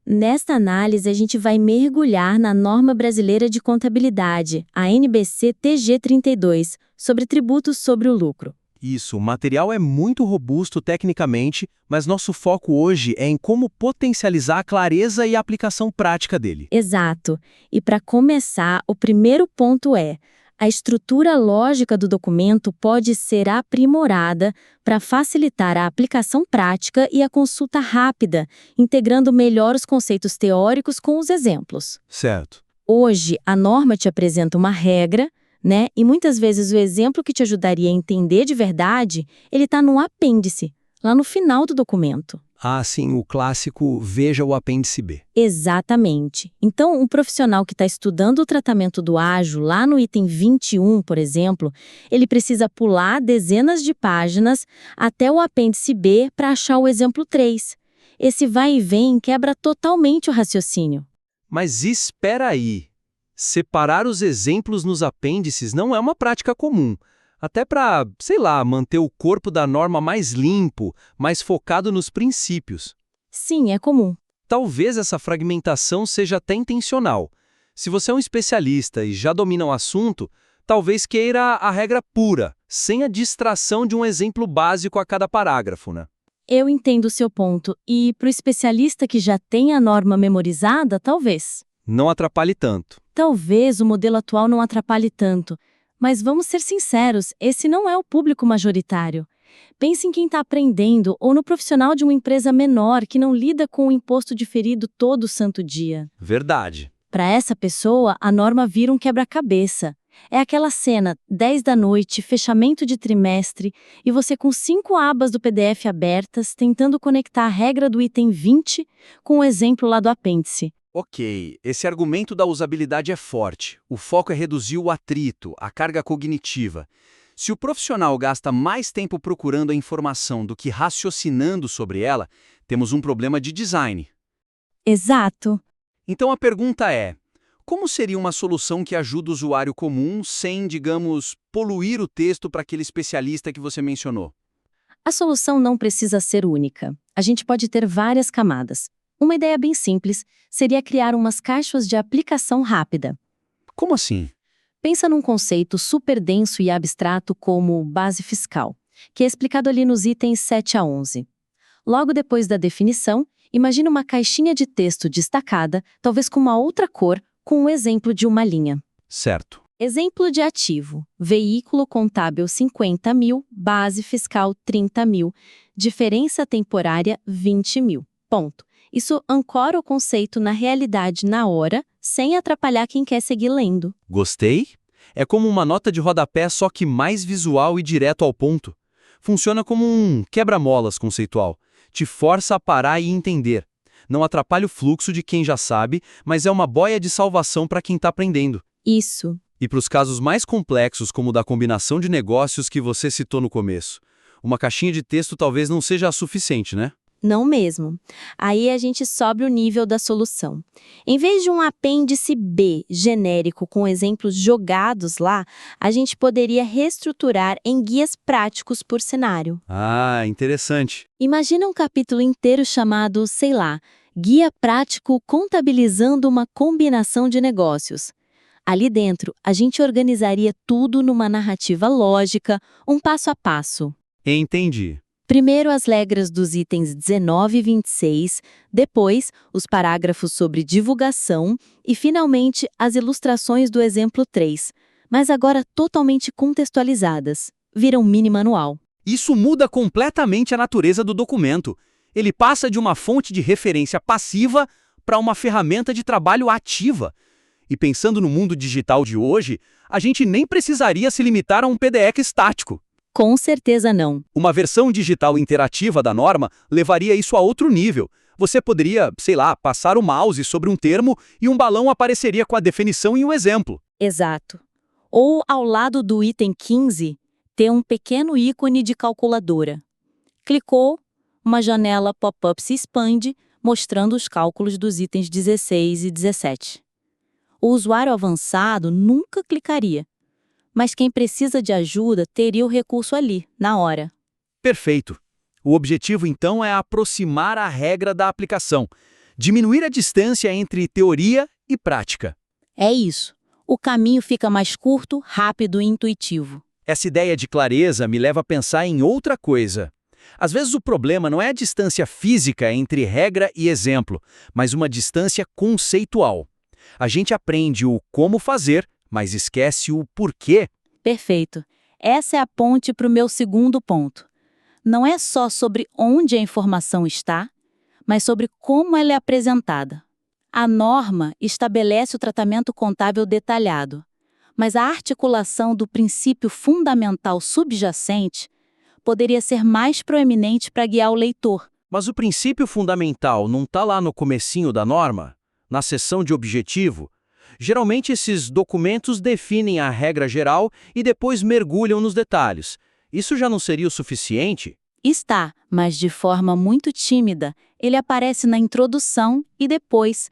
Nesta análise, a gente vai mergulhar na norma brasileira de contabilidade, a NBC-TG 32, sobre tributos sobre o lucro. Isso, o material é muito robusto tecnicamente, mas nosso foco hoje é em como potencializar a clareza e a aplicação prática dele. Exato. E para começar, o primeiro ponto é: a estrutura lógica do documento pode ser aprimorada para facilitar a aplicação prática e a consulta rápida, integrando melhor os conceitos teóricos com os exemplos. Certo. Hoje, a norma te apresenta uma regra, né? E muitas vezes o exemplo que te ajudaria a entender de verdade, ele está no apêndice, lá no final do documento. Ah, sim, o clássico veja o apêndice B. Exatamente. Então, um profissional que está estudando o tratamento do ágio, lá no item 21, por exemplo, ele precisa pular dezenas de páginas até o apêndice B para achar o exemplo 3. Esse vai e vem quebra totalmente o raciocínio. Mas espera aí. Separar os exemplos nos apêndices não é uma prática comum. Até para, sei lá, manter o corpo da norma mais limpo, mais focado nos princípios. Sim, é comum. Talvez essa fragmentação seja até intencional. Se você é um especialista e já domina o assunto, talvez queira a regra pura, sem a distração de um exemplo básico a cada parágrafo, né? Eu entendo o seu ponto. E para o especialista que já tem a norma memorizada, talvez. Não atrapalhe tanto. Talvez o modelo atual não atrapalhe tanto. Mas vamos ser sinceros, esse não é o público majoritário. Pense em quem está aprendendo ou no profissional de uma empresa menor que não lida com o imposto diferido todo santo dia. Verdade. Para essa pessoa, a norma vira um quebra-cabeça. É aquela cena, 10 da noite, fechamento de trimestre, e você com 5 abas do PDF abertas, tentando conectar a regra do item 20 com o exemplo lá do apêndice. Ok, esse argumento da usabilidade é forte. O foco é reduzir o atrito, a carga cognitiva. Se o profissional gasta mais tempo procurando a informação do que raciocinando sobre ela, temos um problema de design. Exato. Então a pergunta é: como seria uma solução que ajuda o usuário comum sem, digamos, poluir o texto para aquele especialista que você mencionou? A solução não precisa ser única. A gente pode ter várias camadas. Uma ideia bem simples seria criar umas caixas de aplicação rápida. Como assim? Pensa num conceito super denso e abstrato como base fiscal, que é explicado ali nos itens 7 a 11. Logo depois da definição, imagine uma caixinha de texto destacada, talvez com uma outra cor, com um exemplo de uma linha. Certo. Exemplo de ativo: veículo contábil 50 mil, base fiscal 30 mil, diferença temporária 20 mil. Ponto. Isso ancora o conceito na realidade na hora, sem atrapalhar quem quer seguir lendo. Gostei? É como uma nota de rodapé, só que mais visual e direto ao ponto. Funciona como um quebra-molas conceitual. Te força a parar e entender. Não atrapalha o fluxo de quem já sabe, mas é uma boia de salvação para quem está aprendendo. Isso. E para os casos mais complexos, como o da combinação de negócios que você citou no começo, uma caixinha de texto talvez não seja a suficiente, né? Não mesmo. Aí a gente sobe o nível da solução. Em vez de um apêndice B genérico com exemplos jogados lá, a gente poderia reestruturar em guias práticos por cenário. Ah, interessante. Imagina um capítulo inteiro chamado, sei lá, Guia Prático Contabilizando uma Combinação de Negócios. Ali dentro, a gente organizaria tudo numa narrativa lógica, um passo a passo. Entendi. Primeiro as regras dos itens 19 e 26, depois os parágrafos sobre divulgação e, finalmente, as ilustrações do exemplo 3, mas agora totalmente contextualizadas. Vira um mini manual. Isso muda completamente a natureza do documento. Ele passa de uma fonte de referência passiva para uma ferramenta de trabalho ativa. E pensando no mundo digital de hoje, a gente nem precisaria se limitar a um PDF estático. Com certeza não. Uma versão digital interativa da norma levaria isso a outro nível. Você poderia, sei lá, passar o mouse sobre um termo e um balão apareceria com a definição e um exemplo. Exato. Ou, ao lado do item 15, ter um pequeno ícone de calculadora. Clicou, uma janela pop-up se expande, mostrando os cálculos dos itens 16 e 17. O usuário avançado nunca clicaria, mas quem precisa de ajuda teria o recurso ali, na hora. Perfeito. O objetivo, então, é aproximar a regra da aplicação. Diminuir a distância entre teoria e prática. É isso. O caminho fica mais curto, rápido e intuitivo. Essa ideia de clareza me leva a pensar em outra coisa. Às vezes o problema não é a distância física entre regra e exemplo, mas uma distância conceitual. A gente aprende o como fazer, mas esquece o porquê. Perfeito. Essa é a ponte para o meu segundo ponto. Não é só sobre onde a informação está, mas sobre como ela é apresentada. A norma estabelece o tratamento contábil detalhado, mas a articulação do princípio fundamental subjacente poderia ser mais proeminente para guiar o leitor. Mas o princípio fundamental não está lá no comecinho da norma? Na seção de objetivo? Geralmente esses documentos definem a regra geral e depois mergulham nos detalhes. Isso já não seria o suficiente? Está, mas de forma muito tímida. Ele aparece na introdução e depois,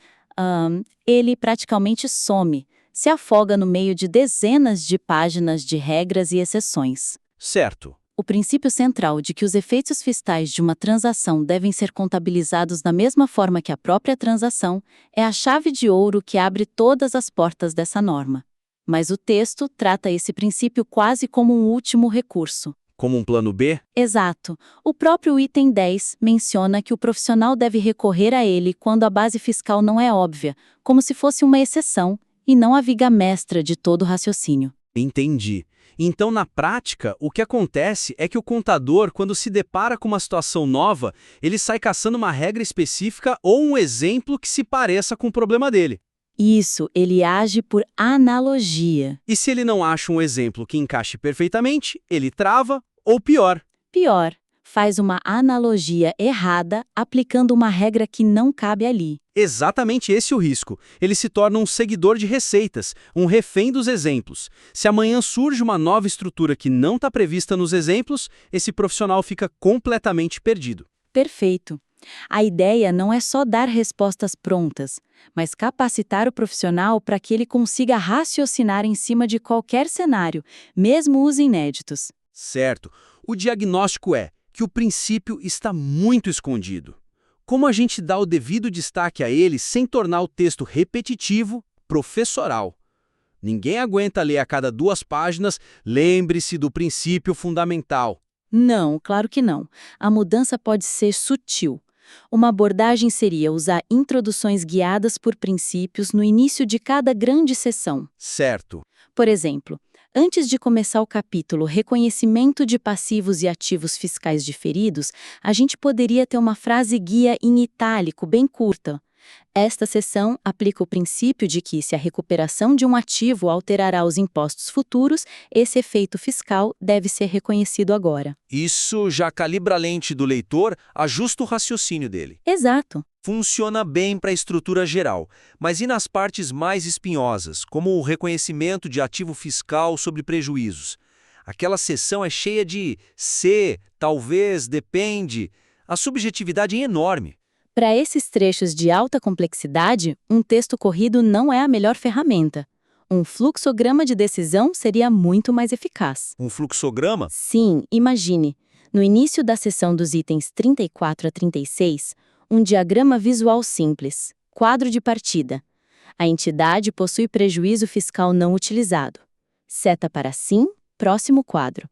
ele praticamente some, se afoga no meio de dezenas de páginas de regras e exceções. Certo. O princípio central de que os efeitos fiscais de uma transação devem ser contabilizados da mesma forma que a própria transação é a chave de ouro que abre todas as portas dessa norma. Mas o texto trata esse princípio quase como um último recurso. Como um plano B? Exato. O próprio item 10 menciona que o profissional deve recorrer a ele quando a base fiscal não é óbvia, como se fosse uma exceção, e não a viga mestra de todo o raciocínio. Entendi. Então, na prática, o que acontece é que o contador, quando se depara com uma situação nova, ele sai caçando uma regra específica ou um exemplo que se pareça com o problema dele. Isso, ele age por analogia. E se ele não acha um exemplo que encaixe perfeitamente, ele trava ou pior. Pior, faz uma analogia errada aplicando uma regra que não cabe ali. Exatamente esse o risco. Ele se torna um seguidor de receitas, um refém dos exemplos. Se amanhã surge uma nova estrutura que não está prevista nos exemplos, esse profissional fica completamente perdido. Perfeito. A ideia não é só dar respostas prontas, mas capacitar o profissional para que ele consiga raciocinar em cima de qualquer cenário, mesmo os inéditos. Certo. O diagnóstico é que o princípio está muito escondido. Como a gente dá o devido destaque a ele sem tornar o texto repetitivo, professoral? Ninguém aguenta ler a cada 2 páginas, lembre-se do princípio fundamental. Não, claro que não. A mudança pode ser sutil. Uma abordagem seria usar introduções guiadas por princípios no início de cada grande sessão. Certo. Por exemplo, antes de começar o capítulo Reconhecimento de passivos e ativos fiscais diferidos, a gente poderia ter uma frase guia em itálico bem curta. Esta seção aplica o princípio de que, se a recuperação de um ativo alterará os impostos futuros, esse efeito fiscal deve ser reconhecido agora. Isso já calibra a lente do leitor, ajusta o raciocínio dele. Exato. Funciona bem para a estrutura geral, mas e nas partes mais espinhosas, como o reconhecimento de ativo fiscal sobre prejuízos? Aquela seção é cheia de se, talvez, depende. A subjetividade é enorme. Para esses trechos de alta complexidade, um texto corrido não é a melhor ferramenta. Um fluxograma de decisão seria muito mais eficaz. Um fluxograma? Sim, imagine. No início da seção dos itens 34 a 36, um diagrama visual simples, quadro de partida. A entidade possui prejuízo fiscal não utilizado. Seta para sim, próximo quadro.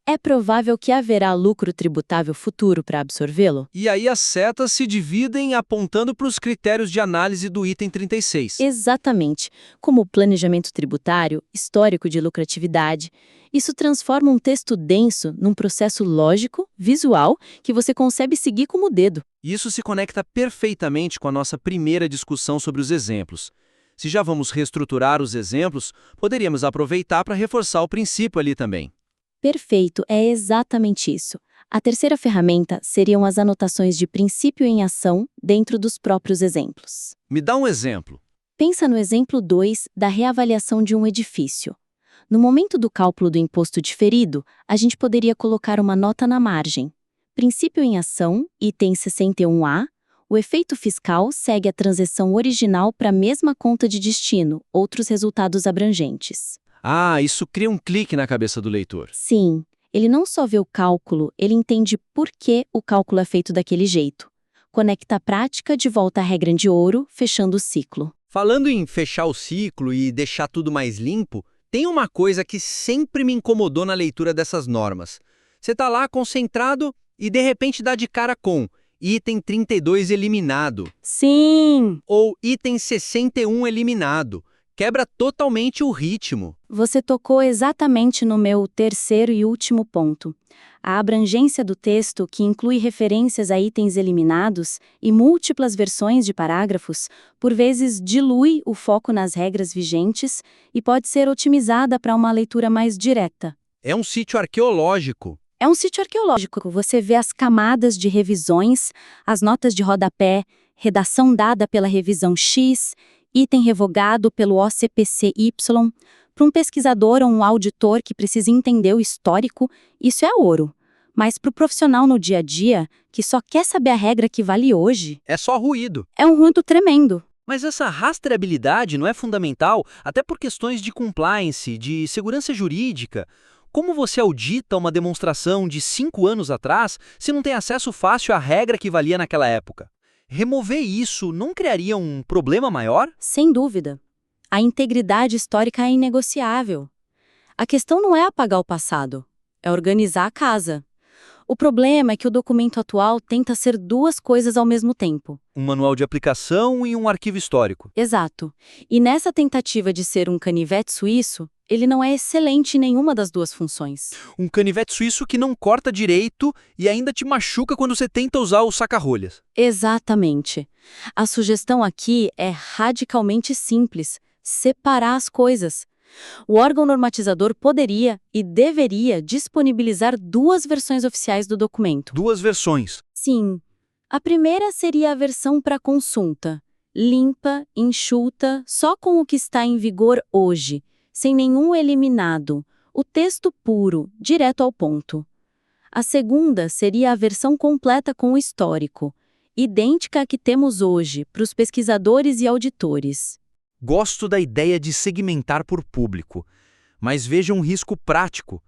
É provável que haverá lucro tributável futuro para absorvê-lo? E aí as setas se dividem apontando para os critérios de análise do item 36. Exatamente. Como o planejamento tributário, histórico de lucratividade, isso transforma um texto denso num processo lógico, visual, que você consegue seguir como o dedo. Isso se conecta perfeitamente com a nossa primeira discussão sobre os exemplos. Se já vamos reestruturar os exemplos, poderíamos aproveitar para reforçar o princípio ali também. Perfeito, é exatamente isso. A terceira ferramenta seriam as anotações de princípio em ação dentro dos próprios exemplos. Me dá um exemplo. Pensa no exemplo 2 da reavaliação de um edifício. No momento do cálculo do imposto diferido, a gente poderia colocar uma nota na margem. Princípio em ação, item 61A, o efeito fiscal segue a transação original para a mesma conta de destino, outros resultados abrangentes. Ah, isso cria um clique na cabeça do leitor. Sim, ele não só vê o cálculo, ele entende por que o cálculo é feito daquele jeito. conecta a prática de volta à regra de ouro, fechando o ciclo. Falando em fechar o ciclo e deixar tudo mais limpo, tem uma coisa que sempre me incomodou na leitura dessas normas. Você está lá concentrado e de repente dá de cara com item 32 eliminado Sim! ou item 61 eliminado. Quebra totalmente o ritmo. Você tocou exatamente no meu terceiro e último ponto. A abrangência do texto, que inclui referências a itens eliminados e múltiplas versões de parágrafos, por vezes dilui o foco nas regras vigentes e pode ser otimizada para uma leitura mais direta. É um sítio arqueológico. É um sítio arqueológico. Você vê as camadas de revisões, as notas de rodapé, redação dada pela revisão X, item revogado pelo OCPCY. Para um pesquisador ou um auditor que precisa entender o histórico, isso é ouro. Mas para o profissional no dia a dia, que só quer saber a regra que vale hoje, É só ruído. é um ruído tremendo. Mas essa rastreabilidade não é fundamental, até por questões de compliance, de segurança jurídica. Como você audita uma demonstração de 5 anos atrás se não tem acesso fácil à regra que valia naquela época? Remover isso não criaria um problema maior? Sem dúvida. A integridade histórica é inegociável. A questão não é apagar o passado, é organizar a casa. O problema é que o documento atual tenta ser duas coisas ao mesmo tempo. Um manual de aplicação e um arquivo histórico. Exato. E nessa tentativa de ser um canivete suíço, ele não é excelente em nenhuma das duas funções. Um canivete suíço que não corta direito e ainda te machuca quando você tenta usar o saca-rolhas. Exatamente. A sugestão aqui é radicalmente simples: separar as coisas. O órgão normatizador poderia e deveria disponibilizar duas versões oficiais do documento. 2 versões. Sim. A primeira seria a versão para consulta, limpa, enxuta, só com o que está em vigor hoje, sem nenhum eliminado, o texto puro, direto ao ponto. A segunda seria a versão completa com o histórico, idêntica à que temos hoje para os pesquisadores e auditores. Gosto da ideia de segmentar por público, mas veja um risco prático.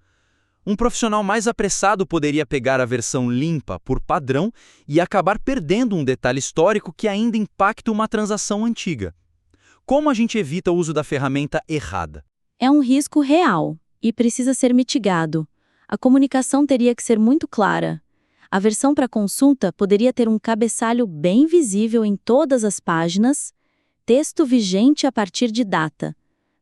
Um profissional mais apressado poderia pegar a versão limpa por padrão e acabar perdendo um detalhe histórico que ainda impacta uma transação antiga. Como a gente evita o uso da ferramenta errada? É um risco real e precisa ser mitigado. A comunicação teria que ser muito clara. A versão para consulta poderia ter um cabeçalho bem visível em todas as páginas, texto vigente a partir de data.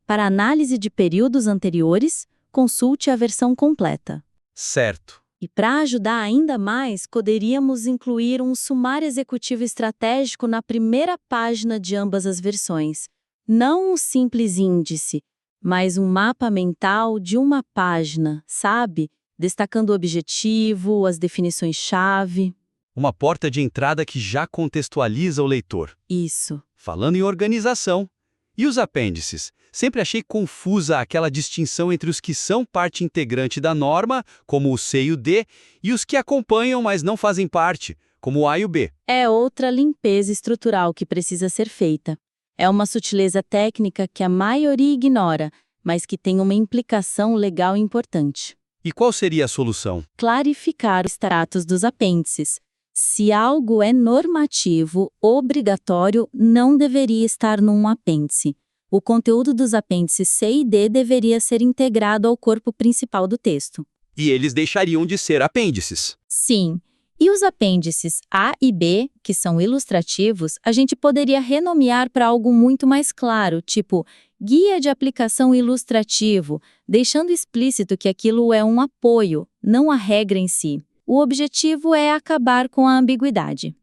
Para análise de períodos anteriores, consulte a versão completa. Certo. E para ajudar ainda mais, poderíamos incluir um sumário executivo estratégico na primeira página de ambas as versões. Não um simples índice, mas um mapa mental de uma página, sabe? Destacando o objetivo, as definições-chave. Uma porta de entrada que já contextualiza o leitor. Isso. Falando em organização. E os apêndices? Sempre achei confusa aquela distinção entre os que são parte integrante da norma, como o C e o D, e os que acompanham, mas não fazem parte, como o A e o B. É outra limpeza estrutural que precisa ser feita. É uma sutileza técnica que a maioria ignora, mas que tem uma implicação legal importante. E qual seria a solução? Clarificar o status dos apêndices. Se algo é normativo, obrigatório, não deveria estar num apêndice. O conteúdo dos apêndices C e D deveria ser integrado ao corpo principal do texto. E eles deixariam de ser apêndices. Sim. E os apêndices A e B, que são ilustrativos, a gente poderia renomear para algo muito mais claro, tipo Guia de Aplicação Ilustrativo, deixando explícito que aquilo é um apoio, não a regra em si. O objetivo é acabar com a ambiguidade.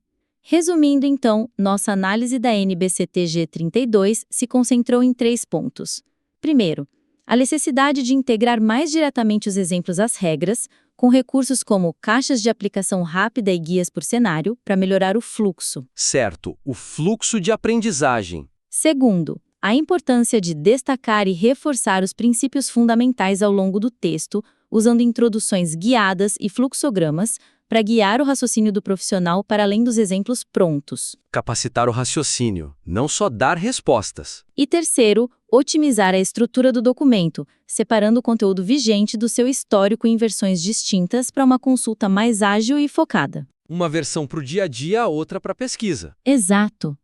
Resumindo, então, nossa análise da NBCTG 32 se concentrou em 3 pontos. Primeiro, a necessidade de integrar mais diretamente os exemplos às regras, com recursos como caixas de aplicação rápida e guias por cenário, para melhorar o fluxo. Certo, o fluxo de aprendizagem. Segundo, a importância de destacar e reforçar os princípios fundamentais ao longo do texto, usando introduções guiadas e fluxogramas para guiar o raciocínio do profissional para além dos exemplos prontos. Capacitar o raciocínio, não só dar respostas. E terceiro, otimizar a estrutura do documento, separando o conteúdo vigente do seu histórico em versões distintas para uma consulta mais ágil e focada. Uma versão para o dia a dia, outra para pesquisa. Exato.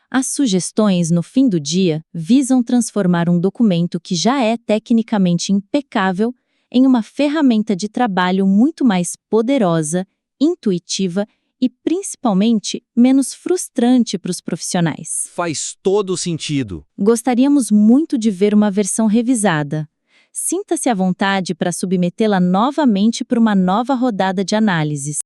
As sugestões, no fim do dia, visam transformar um documento que já é tecnicamente impecável em uma ferramenta de trabalho muito mais poderosa, intuitiva e, principalmente, menos frustrante para os profissionais. Faz todo sentido. Gostaríamos muito de ver uma versão revisada. Sinta-se à vontade para submetê-la novamente para uma nova rodada de análises.